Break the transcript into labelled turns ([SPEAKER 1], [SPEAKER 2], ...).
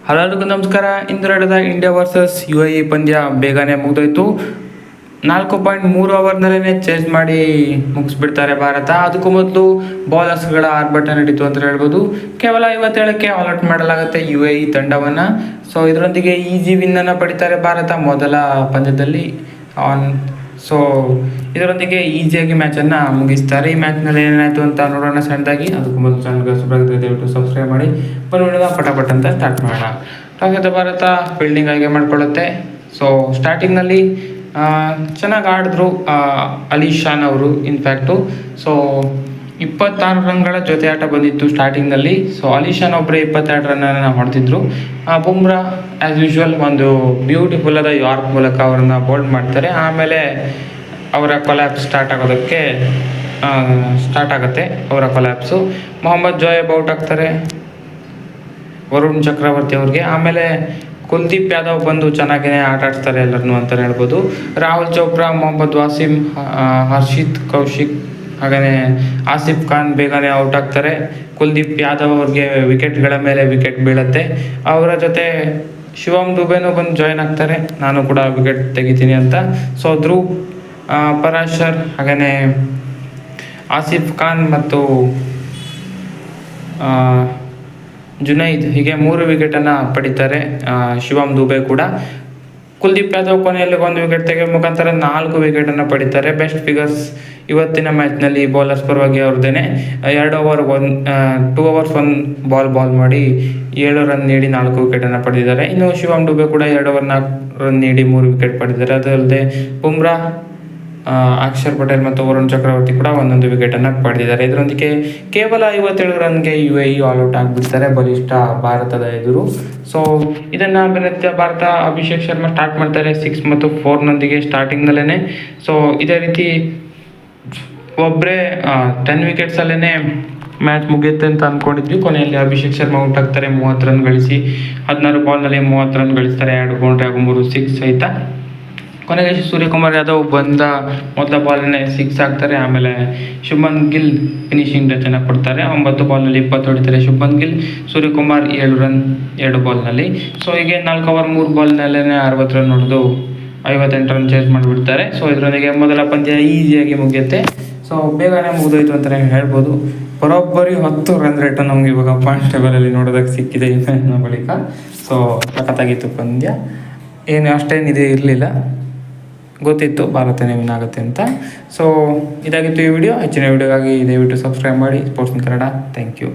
[SPEAKER 1] ಹಲರಿಗೂ ನಮಸ್ಕಾರ. ಇಂದು ನಡೆದ India versus UAE ಪಂದ್ಯ ಬೇಗನೆ ಮುಗಿದೋಯ್ತು. 4.3 ಓವರ್ನಲ್ಲೇ ಚೇಂಜ್ ಮಾಡಿ ಮುಗಿಸ್ಬಿಡ್ತಾರೆ ಭಾರತ. ಅದಕ್ಕೂ ಮೊದಲು ಬೌಲರ್ಸ್ಗಳ ಆರ್ಭಟ ನಡೀತು ಅಂತ ಹೇಳ್ಬೋದು. ಕೇವಲ 57ಕ್ಕೆ ಆಲ್ಔಟ್ ಮಾಡಲಾಗುತ್ತೆ UAE ತಂಡವನ್ನು. ಸೊ ಇದರೊಂದಿಗೆ ಈಜಿ ವಿನ್ನನ್ನು ಪಡಿತಾರೆ ಭಾರತ ಮೊದಲ ಪಂದ್ಯದಲ್ಲಿ ಸೊ ಇದರೊಂದಿಗೆ ಈಸಿಯಾಗಿ ಮ್ಯಾಚನ್ನು ಮುಗಿಸ್ತಾರೆ. ಈ ಮ್ಯಾಚ್ನಲ್ಲಿ ಏನಾಯಿತು ಅಂತ ನೋಡೋಣ ಸಣ್ಣದಾಗಿ. ಅದಕ್ಕೂ ಮೊದಲು ಚಾನಲ್ಗೆ ದಯವಿಟ್ಟು ಸಬ್ಸ್ಕ್ರೈಬ್ ಮಾಡಿ ಬರೋಣ ಪಟಾಪಟ್ ಅಂತ ಸ್ಟಾರ್ಟ್ ಮಾಡೋಣ. ಟಾಸ್ ಭಾರತ ಫೀಲ್ಡಿಂಗ್ ಆಯ್ಕೆ ಮಾಡಿಕೊಳ್ಳುತ್ತೆ. ಸೊ ಸ್ಟಾರ್ಟಿಂಗ್ನಲ್ಲಿ ಚೆನ್ನಾಗಿ ಆಡಿದ್ರು ಅಲಿ ಶಾನ್ ಅವರು. ಇನ್ಫ್ಯಾಕ್ಟು ಸೊ 26 ರನ್ಗಳ ಜೊತೆ ಆಟ ಬಂದಿತ್ತು ಸ್ಟಾರ್ಟಿಂಗ್ನಲ್ಲಿ. ಸೊ ಅಲಿ ಶಾನ್ ಒಬ್ಬರೇ 22 ರನ್ನನ್ನು ಹೊಡೆದಿದ್ರು. ಬುಮ್ರಾ ಆ್ಯಸ್ ಯೂಶ್ವಲ್ ಒಂದು ಬ್ಯೂಟಿಫುಲ್ ಆದ ಯಾರ್ಕ್ ಮೂಲಕ ಅವರನ್ನು ಬೋಲ್ಡ್ ಮಾಡ್ತಾರೆ. ಆಮೇಲೆ ಅವರ ಕೊಲ್ಯಾಪ್ಸ್ ಸ್ಟಾರ್ಟ್ ಆಗುತ್ತೆ ಅವರ ಕೊಲ್ಯಾಪ್ಸು. ಮೊಹಮ್ಮದ್ ಜೋಯೆಬ್ ಔಟ್ ಆಗ್ತಾರೆ ವರುಣ್ ಚಕ್ರವರ್ತಿ ಅವ್ರಿಗೆ. ಆಮೇಲೆ ಕುಲ್ದೀಪ್ ಯಾದವ್ ಬಂದು ಚೆನ್ನಾಗೇ ಆಟ ಆಡ್ತಾರೆ ಎಲ್ಲರನ್ನೂ ಅಂತಲೇ ಹೇಳ್ಬೋದು. ರಾಹುಲ್ ಚೋಪ್ರಾ, ಮೊಹಮ್ಮದ್ ವಾಸಿಂ, ಹರ್ಷಿತ್ ಕೌಶಿಕ್ ಹಾಗೆಯೇ ಆಸಿಫ್ ಖಾನ್ ಬೇಗನೆ ಔಟ್ ಆಗ್ತಾರೆ. ಕುಲ್ದೀಪ್ ಯಾದವ್ ಅವ್ರಿಗೆ ವಿಕೆಟ್ಗಳ ಮೇಲೆ ವಿಕೆಟ್ ಬೀಳುತ್ತೆ. ಅವರ ಜೊತೆ ಶಿವಮ್ ದುಬೆನೂ ಬಂದು ಜಾಯ್ನ್ ಆಗ್ತಾರೆ, ನಾನು ಕೂಡ ವಿಕೆಟ್ ತೆಗಿತೀನಿ ಅಂತ. ಸೊ ಧ್ರುವ್ ಪರಾಶರ್ ಹಾಗೆಯೇ ಆಸಿಫ್ ಖಾನ್ ಮತ್ತು ಜುನೈದ್ ಹೀಗೆ 3 ವಿಕೆಟನ್ನು ಪಡಿತಾರೆ. ಶಿವಮ್ ದುಬೆ ಕೂಡ. ಕುಲ್ದೀಪ್ ಯಾದವ್ ಕೊನೆಯಲ್ಲಿ 1 ವಿಕೆಟ್ ತೆಗೆಯುವ ಮುಖಾಂತರ 4 ವಿಕೆಟನ್ನು ಪಡಿತಾರೆ. ಬೆಸ್ಟ್ ಫಿಗರ್ಸ್ ಇವತ್ತಿನ ಮ್ಯಾಚ್ನಲ್ಲಿ ಬೌಲರ್ಸ್ ಪರವಾಗಿ ಅವ್ರದ್ದೇನೆ. 2 ಓವರ್ಸ್ 1 ಬಾಲ್ ಮಾಡಿ 7 ರನ್ ನೀಡಿ 4 ವಿಕೆಟನ್ನು ಪಡೆದಿದ್ದಾರೆ. ಇನ್ನು ಶಿವಮ್ ಡುಬೆ ಕೂಡ 2 ಓವರ್ 4 ರನ್ ನೀಡಿ 3 ವಿಕೆಟ್ ಪಡೆದಿದ್ದಾರೆ. ಅದಲ್ಲದೆ ಬುಮ್ರಾ, ಅಕ್ಷರ್ ಪಟೇಲ್ ಮತ್ತು ವರುಣ್ ಚಕ್ರವರ್ತಿ ಕೂಡ 1 ವಿಕೆಟನ್ನು ಪಡೆದಿದ್ದಾರೆ. ಇದರೊಂದಿಗೆ ಕೇವಲ 57 ರನ್ಗೆ UAE ಆಲ್ಔಟ್ ಆಗಿಬಿಡ್ತಾರೆ ಬಲಿಷ್ಠ ಭಾರತದ ಎದುರು. ಸೊ ಇದನ್ನು ಬೆನ್ನತ್ತಿದ ಭಾರತ ಅಭಿಷೇಕ್ ಶರ್ಮಾ ಸ್ಟಾರ್ಟ್ ಮಾಡ್ತಾರೆ 6 ಮತ್ತು 4ನೊಂದಿಗೆ ಸ್ಟಾರ್ಟಿಂಗ್ನಲ್ಲೇ. ಸೊ ಇದೇ ರೀತಿ ಒಬ್ಬರೇ 10 ವಿಕೆಟ್ಸಲ್ಲೇ ಮ್ಯಾಚ್ ಮುಗಿಯುತ್ತೆ ಅಂತ ಅಂದ್ಕೊಂಡಿದ್ವಿ. ಕೊನೆಯಲ್ಲಿ ಅಭಿಷೇಕ್ ಶರ್ಮಾ ಔಟ್ ಆಗ್ತಾರೆ 30 ರನ್ ಗಳಿಸಿ. 16 ಬಾಲ್ನಲ್ಲಿ 30 ರನ್ ಗಳಿಸ್ತಾರೆ, 2 ಬೌಂಡ್ರಿ ಹಾಗೂ 3 ಸಿಕ್ಸ್ ಸಹಿತ. ಕೊನೆಗೆ ಸೂರ್ಯಕುಮಾರ್ ಯಾದವ್ ಬಂದ ಮೊದಲ ಬಾಲನ್ನೇ 6 ಆಗ್ತಾರೆ. ಆಮೇಲೆ ಶುಭ್ಮನ್ ಗಿಲ್ ಫಿನಿಶಿಂಗ್ ಟಚನ್ನು ಕೊಡ್ತಾರೆ. 9 ಬಾಲ್ನಲ್ಲಿ 20 ಹೊಡಿತಾರೆ ಶುಭ್ಮನ್ ಗಿಲ್. ಸೂರ್ಯಕುಮಾರ್ 7 ರನ್ 2 ಬಾಲ್ನಲ್ಲಿ. ಸೊ ಹೀಗೆ 4 ಓವರ್ 3 ಬಾಲ್ನಲ್ಲೇ 60 ರನ್ ಹೊಡೆದು 58 ರನ್ ಚೇಸ್ ಮಾಡಿಬಿಡ್ತಾರೆ. ಸೊ ಇದರೊಂದಿಗೆ ಮೊದಲ ಪಂದ್ಯ ಈಸಿಯಾಗಿ ಮುಗಿಯುತ್ತೆ. ಸೊ ಬೇಗನೆ ಮುಗಿದೋಯ್ತು ಅಂತಲೇ ಹೇಳ್ಬೋದು. ಬರೋಬ್ಬರಿ 10 ರನ್ ರೇಟು ನಮ್ಗೆ ಇವಾಗ ಪಾಯಿಂಟ್ ಟೇಬಲಲ್ಲಿ ನೋಡೋದಕ್ಕೆ ಸಿಕ್ಕಿದೆ ಈ ಮ್ಯಾಚ್ನ ಬಳಿಕ. ಸೊ ಸಖತ್ತಾಗಿತ್ತು ಪಂದ್ಯ. ಏನು ಅಷ್ಟೇನಿದೆ ಇರಲಿಲ್ಲ, ಗೊತ್ತಿತ್ತು ಭಾರತನೇ ವಿನ್ ಆಗುತ್ತೆ ಅಂತ. ಸೊ ಇದಾಗಿತ್ತು ಈ ವಿಡಿಯೋ. ಹೆಚ್ಚಿನ ವಿಡಿಯೋಗಾಗಿ ದಯವಿಟ್ಟು ಸಬ್ಸ್ಕ್ರೈಬ್ ಮಾಡಿ sports in Kannada. Thank you.